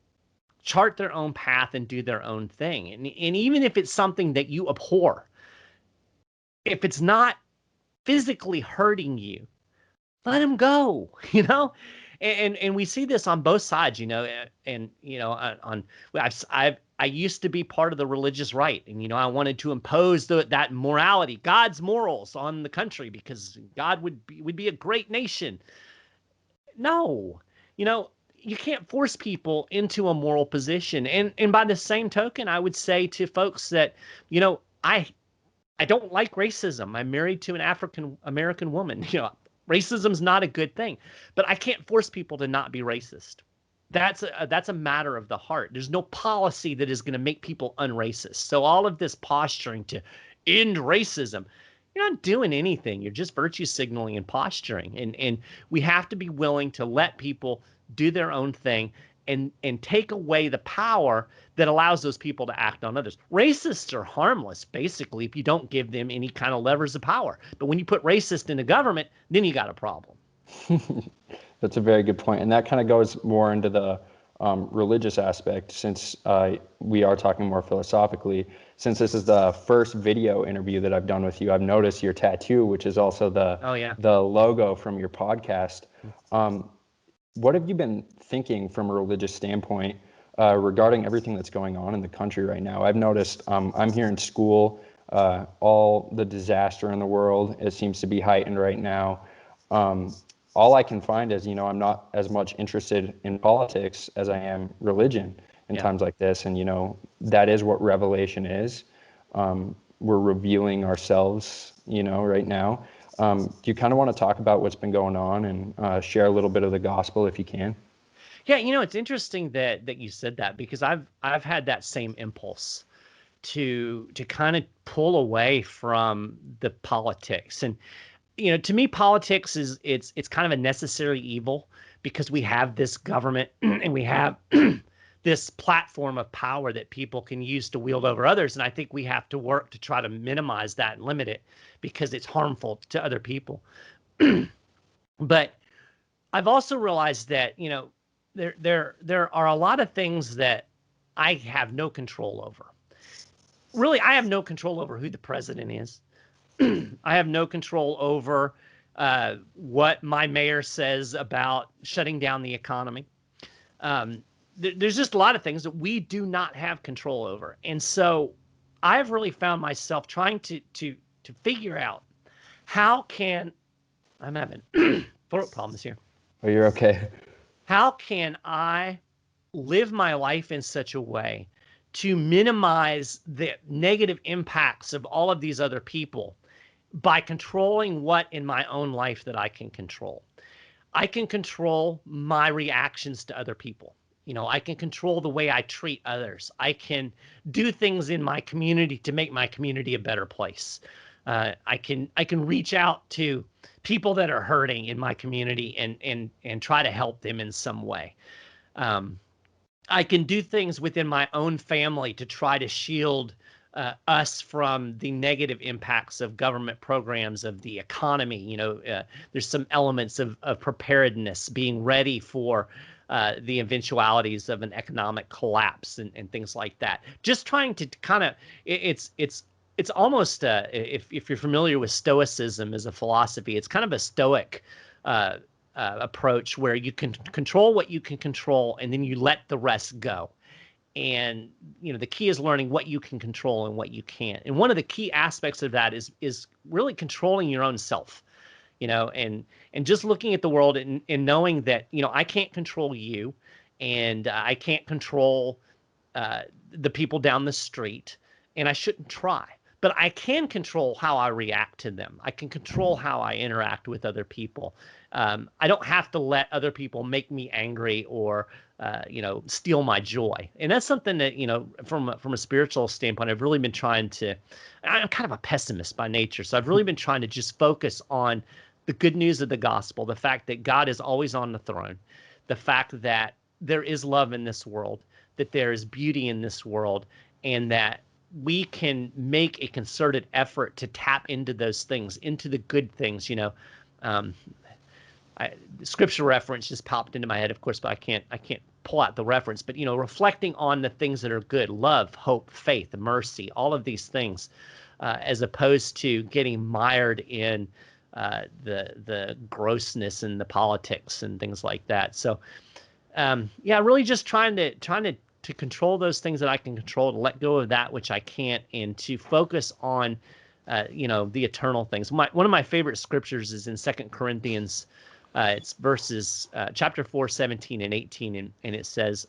chart their own path and do their own thing. And even if it's something that you abhor, if it's not physically hurting you, let them go, and we see this on both sides, I used to be part of the religious right, and I wanted to impose that morality, God's morals, on the country because God would be a great nation. No, you can't force people into a moral position. And by the same token, I would say to folks that, I don't like racism. I'm married to an African American woman. Racism's not a good thing, but I can't force people to not be racist. That's a matter of the heart. There's no policy that is going to make people unracist. So all of this posturing to end racism, you're not doing anything. You're just virtue signaling and posturing. And we have to be willing to let people do their own thing and take away the power that allows those people to act on others. Racists are harmless, basically, if you don't give them any kind of levers of power. But when you put racist in the government, then you got a problem. That's a very good point. And that kind of goes more into the religious aspect, since we are talking more philosophically. Since this is the first video interview that I've done with you, I've noticed your tattoo, which is also the logo from your podcast. What have you been thinking from a religious standpoint regarding everything that's going on in the country right now? I've noticed I'm here in school, all the disaster in the world, it seems to be heightened right now. All I can find is, I'm not as much interested in politics as I am religion in times like this. And, that is what revelation is. We're revealing ourselves, right now. Do you kind of want to talk about what's been going on and share a little bit of the gospel if you can? Yeah, it's interesting that you said that, because I've had that same impulse to kind of pull away from the politics. And to me, politics it's kind of a necessary evil, because we have this government and we have this platform of power that people can use to wield over others. And I think we have to work to try to minimize that and limit it, because it's harmful to other people. But I've also realized that, there are a lot of things that I have no control over. Really, I have no control over who the president is. I have no control over what my mayor says about shutting down the economy. There's just a lot of things that we do not have control over. And so I've really found myself trying to figure out, how can I'm having throat problems here. Oh, you're okay. How can I live my life in such a way to minimize the negative impacts of all of these other people by controlling what in my own life that I can control? I can control my reactions to other people. I can control the way I treat others. I can do things in my community to make my community a better place. I can reach out to people that are hurting in my community and try to help them in some way. Um, I can do things within my own family to try to shield us from the negative impacts of government programs, of the economy. There's some elements of preparedness, being ready for the eventualities of an economic collapse and things like that. Just trying to kind of, it's almost if you're familiar with Stoicism as a philosophy, it's kind of a Stoic uh, approach where you can control what you can control and then you let the rest go. And the key is learning what you can control and what you can't. And one of the key aspects of that is really controlling your own self. And just looking at the world and knowing that I can't control you, and I can't control the people down the street, and I shouldn't try. But I can control how I react to them. I can control how I interact with other people. I don't have to let other people make me angry or steal my joy. And that's something that from a spiritual standpoint, I've really been trying to. I'm kind of a pessimist by nature, so I've really been trying to just focus on the good news of the gospel, the fact that God is always on the throne, the fact that there is love in this world, that there is beauty in this world, and that we can make a concerted effort to tap into those things, into the good things. Um, Scripture reference just popped into my head, of course, but I can't pull out the reference. But reflecting on the things that are good: love, hope, faith, mercy, all of these things, as opposed to getting mired in the grossness and the politics and things like that. So, really just trying to control those things that I can control, to let go of that which I can't, and to focus on the eternal things. One of my favorite scriptures is in 2 Corinthians. It's verses chapter 4, 17 and 18, and it says,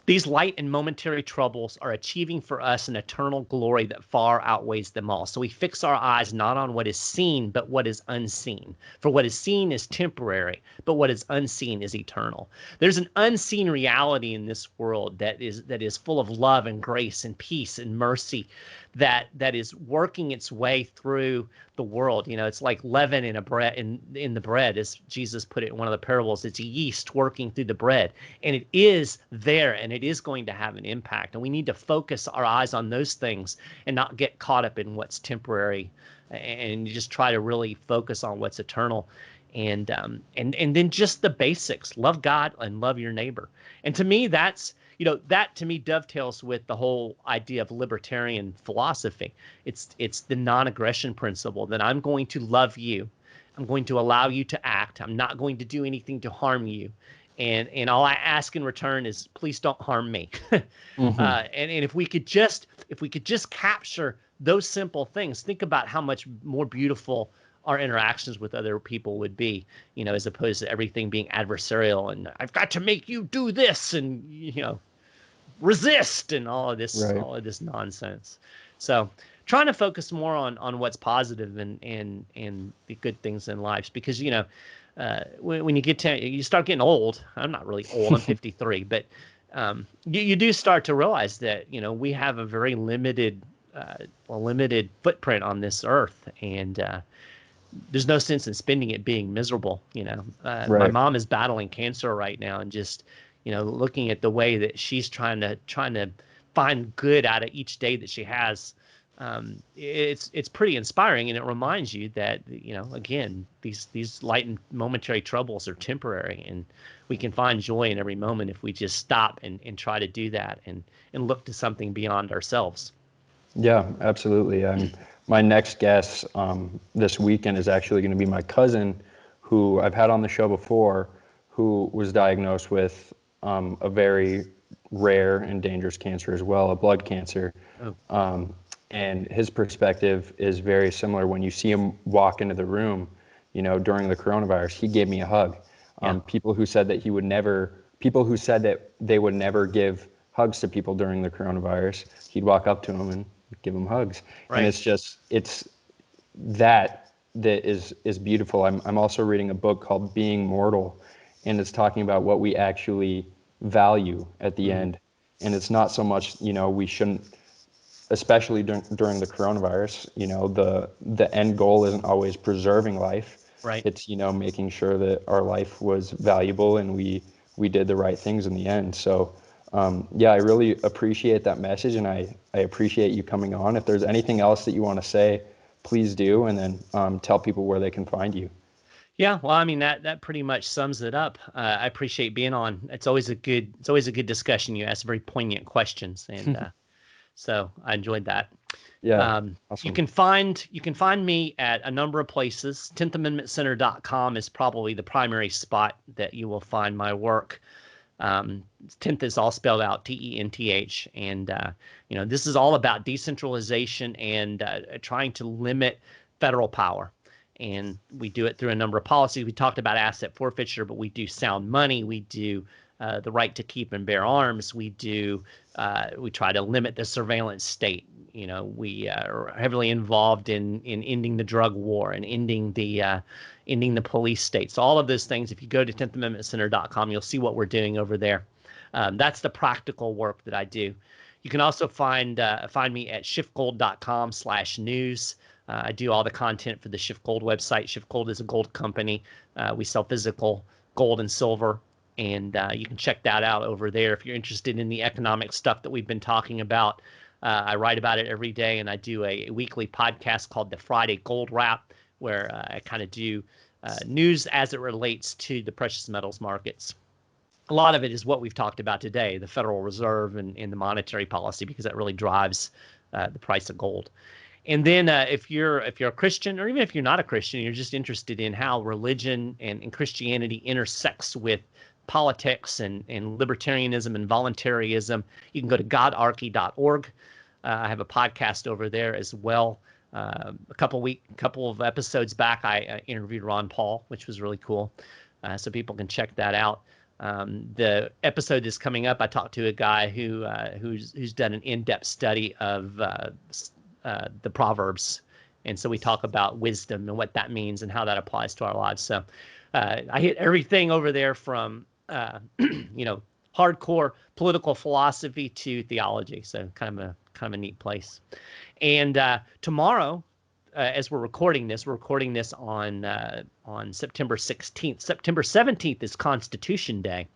these light and momentary troubles are achieving for us an eternal glory that far outweighs them all. So we fix our eyes not on what is seen, but what is unseen. For what is seen is temporary, but what is unseen is eternal. There's an unseen reality in this world that is full of love and grace and peace and mercy that is working its way through the world. It's like leaven in a bread in the bread, as Jesus put it in one of the parables. It's yeast working through the bread, and it is there, and it is going to have an impact. And we need to focus our eyes on those things and not get caught up in what's temporary, and just try to really focus on what's eternal. And then just the basics: love God and love your neighbor. And to me, that to me dovetails with the whole idea of libertarian philosophy. It's the non-aggression principle, that I'm going to love you. I'm going to allow you to act. I'm not going to do anything to harm you. And all I ask in return is, please don't harm me. And if we could just capture those simple things, think about how much more beautiful our interactions with other people would be, as opposed to everything being adversarial and I've got to make you do this and resist and all of this nonsense. So trying to focus more on what's positive and the good things in life, because when you start getting old. I'm not really old. I'm 53, but you do start to realize that we have a very limited footprint on this earth, and there's no sense in spending it being miserable. My Right. mom is battling cancer right now, and just looking at the way that she's trying to find good out of each day that she has, it's pretty inspiring, and it reminds you that again, these light and momentary troubles are temporary, and we can find joy in every moment if we just stop and try to do that and look to something beyond ourselves. Yeah, absolutely. My next guest this weekend is actually going to be my cousin, who I've had on the show before, who was diagnosed with a very rare and dangerous cancer as well, a blood cancer. Oh. And his perspective is very similar. When you see him walk into the room, during the coronavirus, he gave me a hug. Yeah. People who said that they would never give hugs to people during the coronavirus, he'd walk up to them and give them hugs. And Right. it's that is beautiful. I'm also reading a book called Being Mortal, and it's talking about what we actually value at the end. And it's not so much, we shouldn't, especially during the coronavirus, the end goal isn't always preserving life. Right. It's, making sure that our life was valuable and we did the right things in the end. So yeah, I really appreciate that message, and I appreciate you coming on. If there's anything else that you want to say, please do, and then tell people where they can find you. Yeah, well, I mean that pretty much sums it up. I appreciate being on. It's always a good discussion. You ask very poignant questions, and so I enjoyed that. Yeah, You awesome. can find me at a number of places. 10thamendmentcenter.com is probably the primary spot that you will find my work. 10th is all spelled out, TENTH, and this is all about decentralization and trying to limit federal power. And we do it through a number of policies. We talked about asset forfeiture, but we do sound money. We do the right to keep and bear arms. We try to limit the surveillance state. We are heavily involved in ending the drug war and ending the police state. So all of those things, if you go to 10thamendmentcenter.com, you'll see what we're doing over there. That's the practical work that I do. You can also find me at shiftgold.com/news. I do all the content for the Shift Gold website. Shift Gold is a gold company. We sell physical gold and silver, and you can check that out over there if you're interested in the economic stuff that we've been talking about. I write about it every day, and I do a weekly podcast called the Friday Gold Wrap, where I kind of do news as it relates to the precious metals markets. A lot of it is what we've talked about today, the Federal Reserve and the monetary policy, because that really drives the price of gold. And then if you're a Christian, or even if you're not a Christian, you're just interested in how religion and Christianity intersects with politics and libertarianism and voluntarism, you can go to godarchy.org. I have a podcast over there as well. A couple of episodes back, I interviewed Ron Paul, which was really cool. So people can check that out. The episode is coming up. I talked to a guy who's done an in-depth study of the Proverbs, and so we talk about wisdom and what that means and how that applies to our lives. So I hit everything over there from hardcore political philosophy to theology. So kind of a neat place. And tomorrow, as we're recording this on September 16th. September 17th is Constitution Day.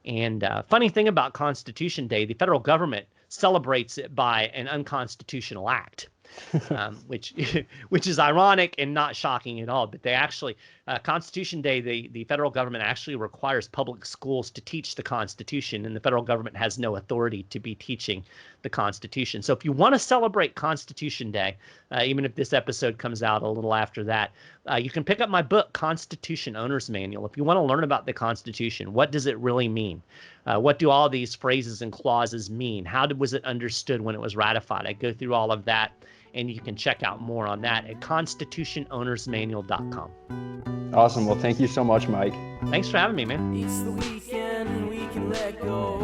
And funny thing about Constitution Day, the federal government celebrates it by an unconstitutional act, which is ironic and not shocking at all. But they actually, Constitution Day, the federal government actually requires public schools to teach the Constitution, and the federal government has no authority to be teaching the Constitution. So if you want to celebrate Constitution Day, even if this episode comes out a little after that, you can pick up my book, Constitution Owner's Manual. If you want to learn about the Constitution, what does it really mean? What do all these phrases and clauses mean? How was it understood when it was ratified? I go through all of that, and you can check out more on that at constitutionownersmanual.com. Awesome. Well, thank you so much, Mike. Thanks for having me, man. It's the weekend and we can let go.